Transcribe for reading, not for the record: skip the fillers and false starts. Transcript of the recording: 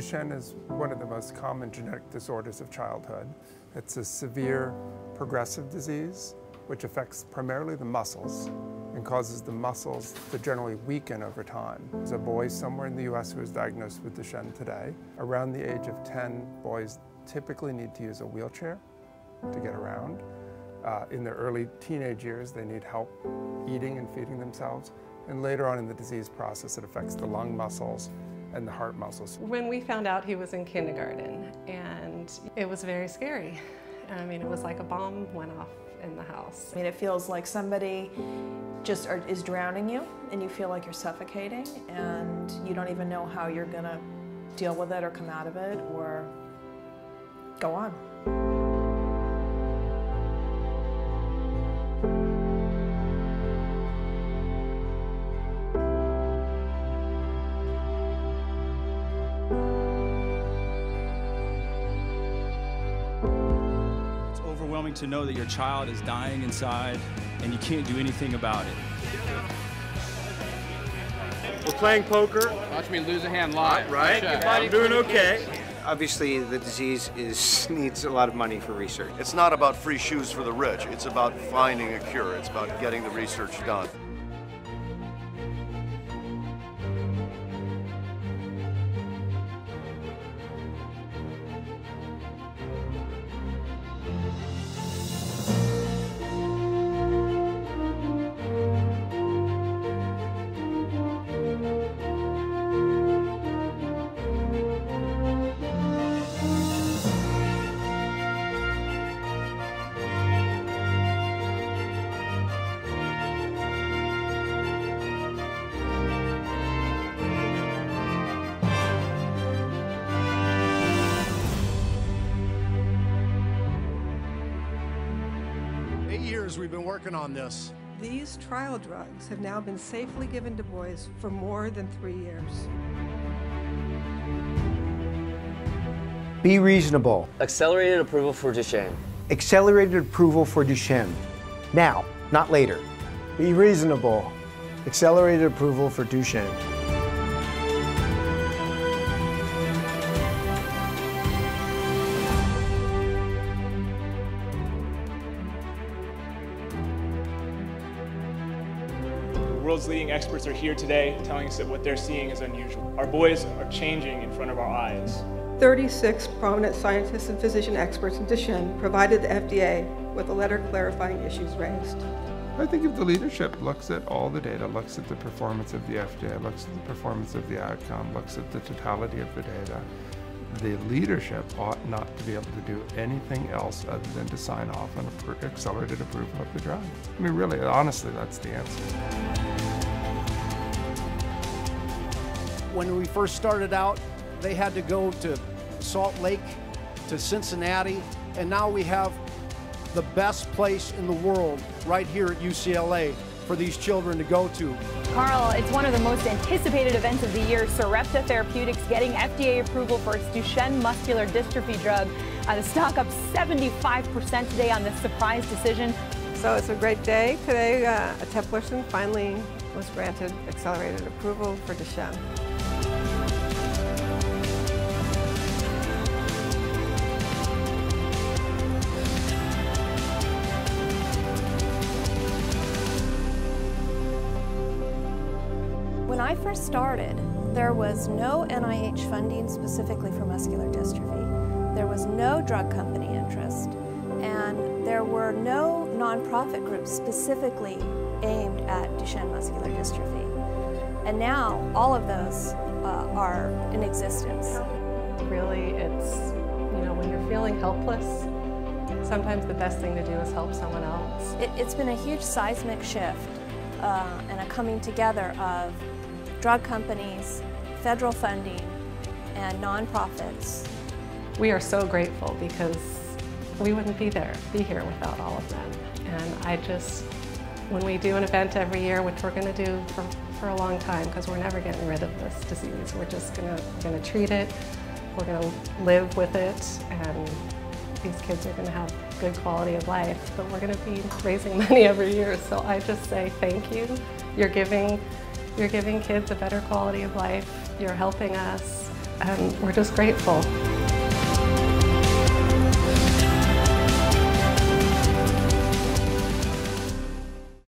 Duchenne is one of the most common genetic disorders of childhood. It's a severe progressive disease which affects primarily the muscles and causes the muscles to generally weaken over time. There's a boy somewhere in the US who is diagnosed with Duchenne today. Around the age of 10, boys typically need to use a wheelchair to get around. In their early teenage years, they need help eating and feeding themselves. And later on in the disease process, it affects the lung muscles and the heart muscles. When we found out he was in kindergarten, and it was very scary. I mean, it was like a bomb went off in the house. I mean, it feels like somebody just is drowning you, and you feel like you're suffocating, and you don't even know how you're gonna deal with it or come out of it or go on. Overwhelming to know that your child is dying inside and you can't do anything about it. We're playing poker. Watch me lose a hand live. Right? I'm doing okay. Obviously, the disease needs a lot of money for research. It's not about free shoes for the rich. It's about finding a cure. It's about getting the research done. We've been working on this. These trial drugs have now been safely given to boys for more than 3 years. Be reasonable. Accelerated approval for Duchenne. Accelerated approval for Duchenne. Now, not later. Be reasonable. Accelerated approval for Duchenne. The world's leading experts are here today telling us that what they're seeing is unusual. Our boys are changing in front of our eyes. 36 prominent scientists and physician experts in Duchenne provided the FDA with a letter clarifying issues raised. I think if the leadership looks at all the data, looks at the performance of the FDA, looks at the performance of the outcome, looks at the totality of the data, the leadership ought not to be able to do anything else other than to sign off on accelerated approval of the drug. I mean, really, honestly, that's the answer. When we first started out, they had to go to Salt Lake, to Cincinnati, and now we have the best place in the world right here at UCLA for these children to go to. Carl, it's one of the most anticipated events of the year. Sarepta Therapeutics getting FDA approval for its Duchenne muscular dystrophy drug. The stock up 75% today on this surprise decision. So it's a great day. Today, eteplirsen finally was granted accelerated approval for Duchenne. When I first started, there was no NIH funding specifically for muscular dystrophy. There was no drug company interest, and there were no nonprofit groups specifically aimed at Duchenne muscular dystrophy. And now all of those are in existence. Really, it's, when you're feeling helpless, sometimes the best thing to do is help someone else. It's been a huge seismic shift and a coming together of drug companies, federal funding, and nonprofits. We are so grateful because we wouldn't be here without all of them. And when we do an event every year, which we're going to do for a long time, because we're never getting rid of this disease, we're just going to treat it, we're going to live with it, and these kids are going to have good quality of life. But we're going to be raising money every year, so I just say thank you. You're giving kids a better quality of life. You're helping us. and we're just grateful.